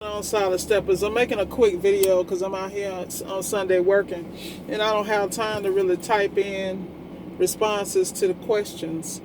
On Solid Steppers. I'm making a quick video because I'm out here on Sunday working and I don't have time to really type in responses to the questions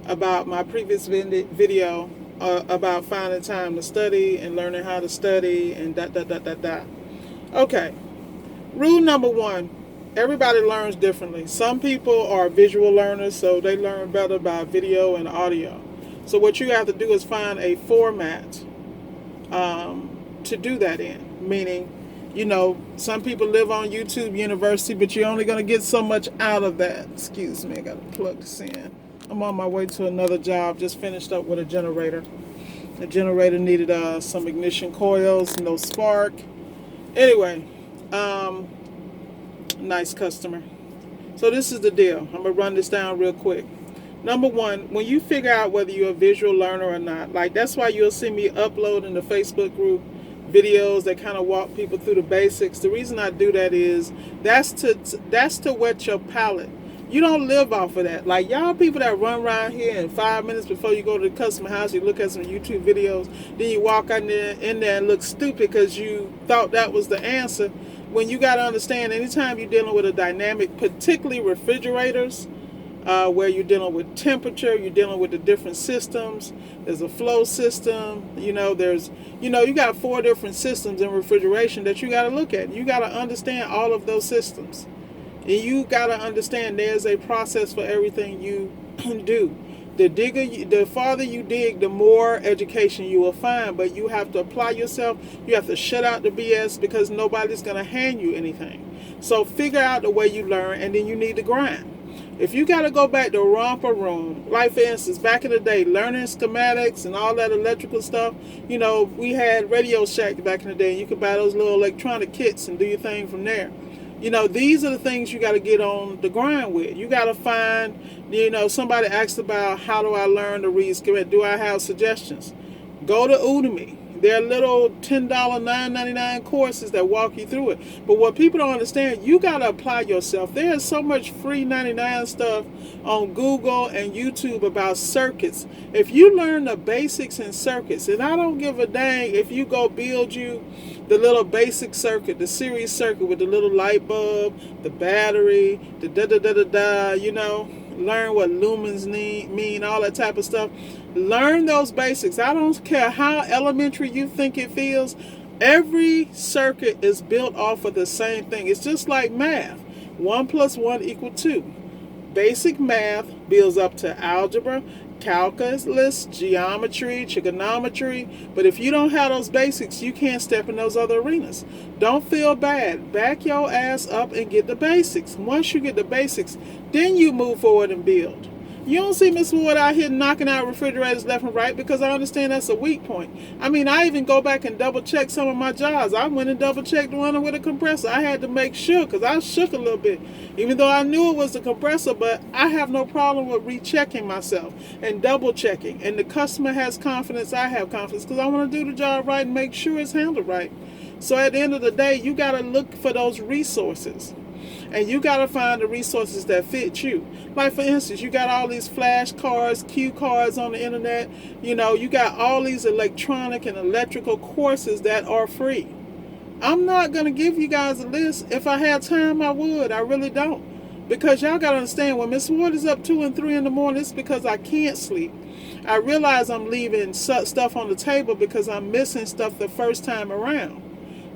about my previous video about finding time to study and learning how to study and da. Okay, rule number one, everybody learns differently. Some people are visual learners, so they learn better by video and audio. So what you have to do is find a format to do that in. Meaning, some people live on YouTube University, but you're only going to get so much out of that. Excuse me, I got to plug this in. I'm on my way to another job. Just finished up with a generator. The generator needed some ignition coils, no spark. Anyway, nice customer. So this is the deal. I'm going to run this down real quick. Number one, when you figure out whether you're a visual learner or not, like that's why you'll see me upload in the Facebook group videos that kind of walk people through the basics. The reason I do that is that's to whet your palate. You don't live off of that. Like y'all people that run around here in 5 minutes before you go to the customer house, you look at some YouTube videos, then you walk in there and look stupid because you thought that was the answer. When you got to understand, anytime you're dealing with a dynamic, particularly refrigerators, where you're dealing with temperature, you're dealing with the different systems. There's a flow system, you got 4 different systems in refrigeration that you got to look at. You got to understand all of those systems. And you got to understand there's a process for everything you do. The farther you dig, the more education you will find, but you have to apply yourself. You have to shut out the BS because nobody's going to hand you anything. So figure out the way you learn, and then you need to grind. If you got to go back to romper room, like for instance, back in the day, learning schematics and all that electrical stuff, we had Radio Shack back in the day. You could buy those little electronic kits and do your thing from there. These are the things you got to get on the grind with. You got to find, somebody asked about how do I learn to read schematic? Do I have suggestions? Go to Udemy. They're little $10, $9.99 courses that walk you through it. But what people don't understand, you got to apply yourself. There is so much free 99 stuff on Google and YouTube about circuits. If you learn the basics in circuits, and I don't give a dang if you go build you the little basic circuit, the series circuit with the little light bulb, the battery, the learn what lumens mean, all that type of stuff. Learn those basics. I don't care how elementary you think it feels. Every circuit is built off of the same thing. It's just like math. 1 + 1 = 2. Basic math builds up to algebra, calculus, geometry, trigonometry. But if you don't have those basics, you can't step in those other arenas. Don't feel bad. Back your ass up and get the basics. Once you get the basics, then you move forward and build. You don't see Miss Ward out here knocking out refrigerators left and right because I understand that's a weak point. I mean, I even go back and double check some of my jobs. I went and double checked the one with a compressor. I had to make sure because I shook a little bit, even though I knew it was the compressor, but I have no problem with rechecking myself and double checking. And the customer has confidence, I have confidence because I want to do the job right and make sure it's handled right. So at the end of the day, you got to look for those resources. And you got to find the resources that fit you. Like, for instance, you got all these flashcards, cue cards on the internet. You got all these electronic and electrical courses that are free. I'm not going to give you guys a list. If I had time, I would. I really don't. Because y'all got to understand, when Miss Ward is up 2 and 3 in the morning, it's because I can't sleep. I realize I'm leaving stuff on the table because I'm missing stuff the first time around.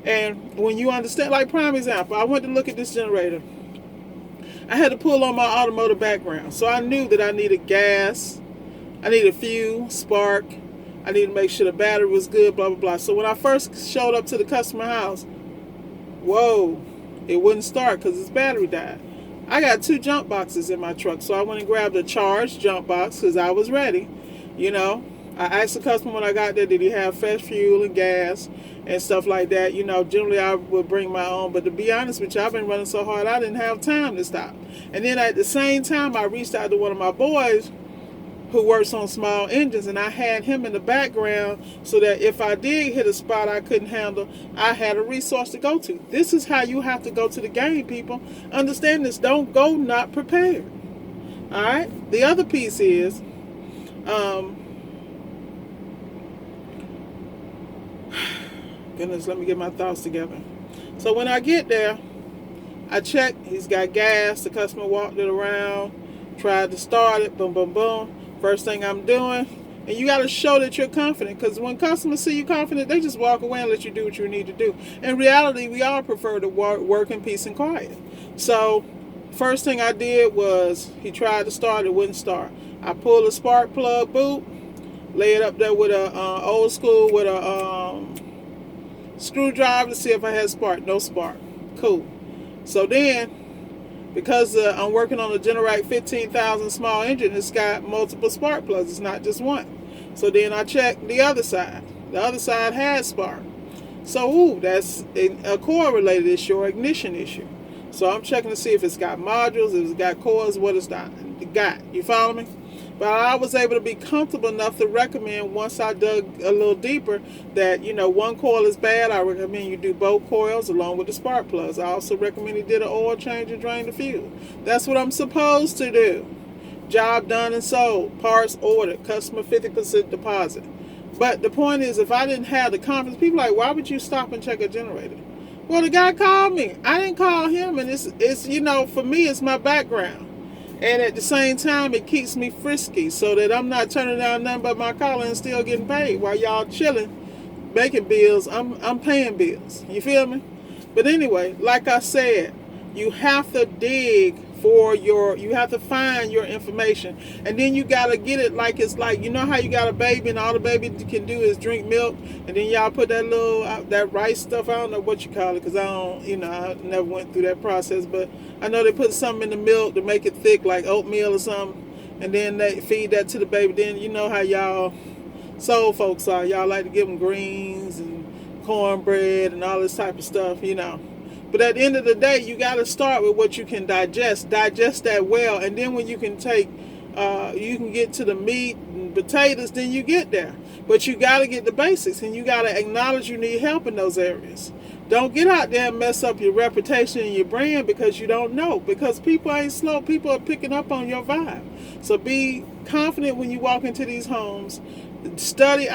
And when you understand, like prime example, I went to look at this generator. I had to pull on my automotive background. So I knew that I needed gas, I needed fuel, spark, I needed to make sure the battery was good, blah, blah, blah. So when I first showed up to the customer house, whoa, it wouldn't start because its battery died. I got 2 jump boxes in my truck. So I went and grabbed a charged jump box because I was ready. I asked the customer when I got there, did he have fresh fuel and gas and stuff like that. Generally I would bring my own, but to be honest with you, I've been running so hard I didn't have time to stop. And then at the same time, I reached out to one of my boys who works on small engines, and I had him in the background so that if I did hit a spot I couldn't handle, I had a resource to go to. This is how you have to go to the game, people. Understand this. Don't go not prepared. All right? The other piece is, Goodness, let me get my thoughts together. So when I get there, I check. He's got gas. The customer walked it around, tried to start it. Boom, boom, boom. First thing I'm doing, and you got to show that you're confident, because when customers see you confident, they just walk away and let you do what you need to do. In reality, we all prefer to work in peace and quiet. So first thing I did was, he tried to start, it wouldn't start. I pulled a spark plug boot, lay it up there with a old school with a screwdriver to see if I had spark. No spark. Cool. So then, because I'm working on a Generac 15,000 small engine, it's got multiple spark plugs. It's not just one. So then I checked the other side. The other side had spark. So, that's a core related issue or ignition issue. So I'm checking to see if it's got modules, if it's got cores, what it's got. You follow me? But I was able to be comfortable enough to recommend, once I dug a little deeper, that, one coil is bad. I recommend you do both coils along with the spark plugs. I also recommend you did an oil change and drain the fuel. That's what I'm supposed to do. Job done and sold. Parts ordered. Customer 50% deposit. But the point is, if I didn't have the confidence, people are like, why would you stop and check a generator? Well, the guy called me. I didn't call him, and it's for me, it's my background. And at the same time, it keeps me frisky so that I'm not turning down nothing but my collar and still getting paid. While y'all chilling, making bills, I'm paying bills. You feel me? But anyway, like I said, you have to dig you have to find your information. And then you got to get it like it's like, how you got a baby and all the baby can do is drink milk. And then y'all put that little, that rice stuff, I don't know what you call it, because I don't, I never went through that process. But I know they put something in the milk to make it thick, like oatmeal or something. And then they feed that to the baby. Then you know how y'all soul folks are. Y'all like to give them greens and cornbread and all this type of stuff, But at the end of the day, you got to start with what you can digest that well, and then when you can you can get to the meat and potatoes, then you get there. But you got to get the basics, and you got to acknowledge you need help in those areas. Don't get out there and mess up your reputation and your brand because you don't know. Because people ain't slow. People are picking up on your vibe. So be confident when you walk into these homes. Study.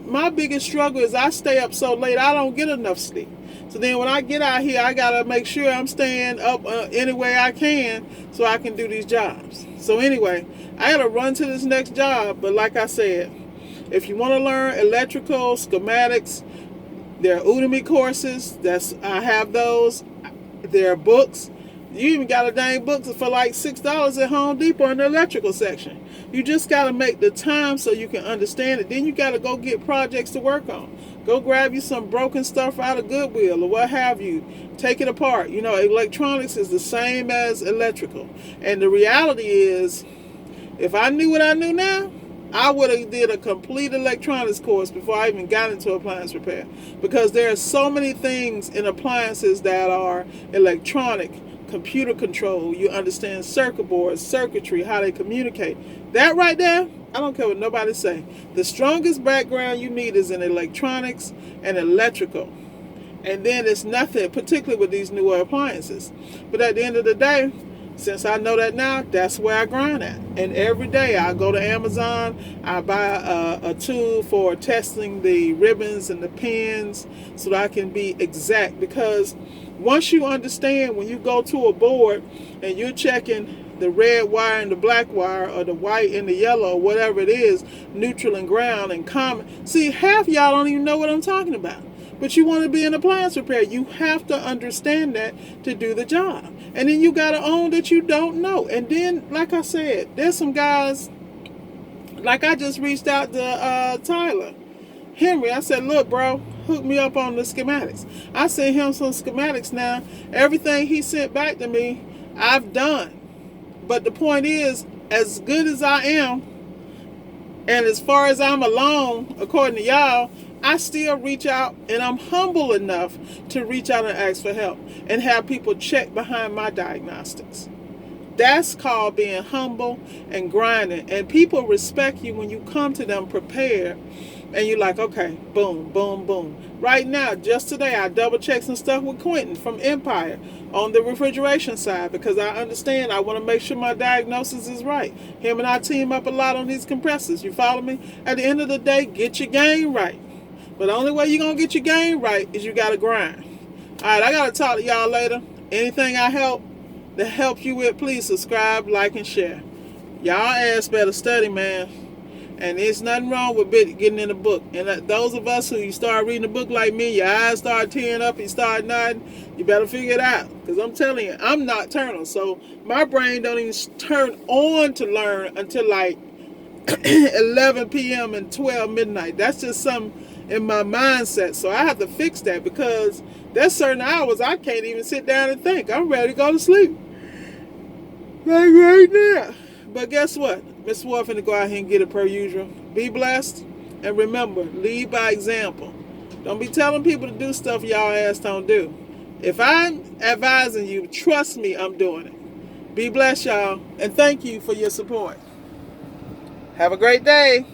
My biggest struggle is I stay up so late, I don't get enough sleep. So then when I get out here, I got to make sure I'm staying up any way I can so I can do these jobs. So anyway, I got to run to this next job. But like I said, if you want to learn electrical, schematics, there are Udemy courses. I have those. There are books. You even got a dang book for like $6 at Home Depot in the electrical section. You just got to make the time so you can understand it. Then you got to go get projects to work on. Go grab you some broken stuff out of Goodwill or what have you. Take it apart. Electronics is the same as electrical. And the reality is, if I knew what I knew now, I would have did a complete electronics course before I even got into appliance repair. Because there are so many things in appliances that are electronic, computer control. You understand circuit boards, circuitry, how they communicate. That right there, I don't care what nobody say. The strongest background you need is in electronics and electrical. And then it's nothing, particularly with these newer appliances. But at the end of the day, since I know that now, that's where I grind at. And every day I go to Amazon, I buy a tool for testing the ribbons and the pins so that I can be exact. Because once you understand, when you go to a board and you're checking the red wire and the black wire, or the white and the yellow, or whatever it is, neutral and ground and common. See, half y'all don't even know what I'm talking about. But you want to be in appliance repair. You have to understand that to do the job. And then you got to own that you don't know. And then, like I said, there's some guys, like I just reached out to Tyler Henry. I said, look, bro, hook me up on the schematics. I sent him some schematics now. Everything he sent back to me, I've done. But the point is, as good as I am, and as far as I'm alone, according to y'all, I still reach out, and I'm humble enough to reach out and ask for help and have people check behind my diagnostics. That's called being humble and grinding. And people respect you when you come to them prepared and you're like, okay, boom, boom, boom. Right now, just today, I double checked some stuff with Quentin from Empire on the refrigeration side because I understand I want to make sure my diagnosis is right. Him and I team up a lot on these compressors. You follow me? At the end of the day, get your game right. But the only way you're going to get your game right is you got to grind. All right, I got to talk to y'all later. Anything I help that helps you with, please subscribe, like, and share. Y'all ass better study, man. And there's nothing wrong with getting in the book. And those of us who you start reading the book like me, your eyes start tearing up, you start nodding, you better figure it out. Because I'm telling you, I'm nocturnal. So my brain don't even turn on to learn until like 11 p.m. and 12 midnight. That's just something in my mindset. So I have to fix that because there's certain hours I can't even sit down and think. I'm ready to go to sleep. Like right now. But guess what? Miss Ward finna go out here and get it per usual. Be blessed. And remember, lead by example. Don't be telling people to do stuff y'all ass don't do. If I'm advising you, trust me, I'm doing it. Be blessed, y'all. And thank you for your support. Have a great day.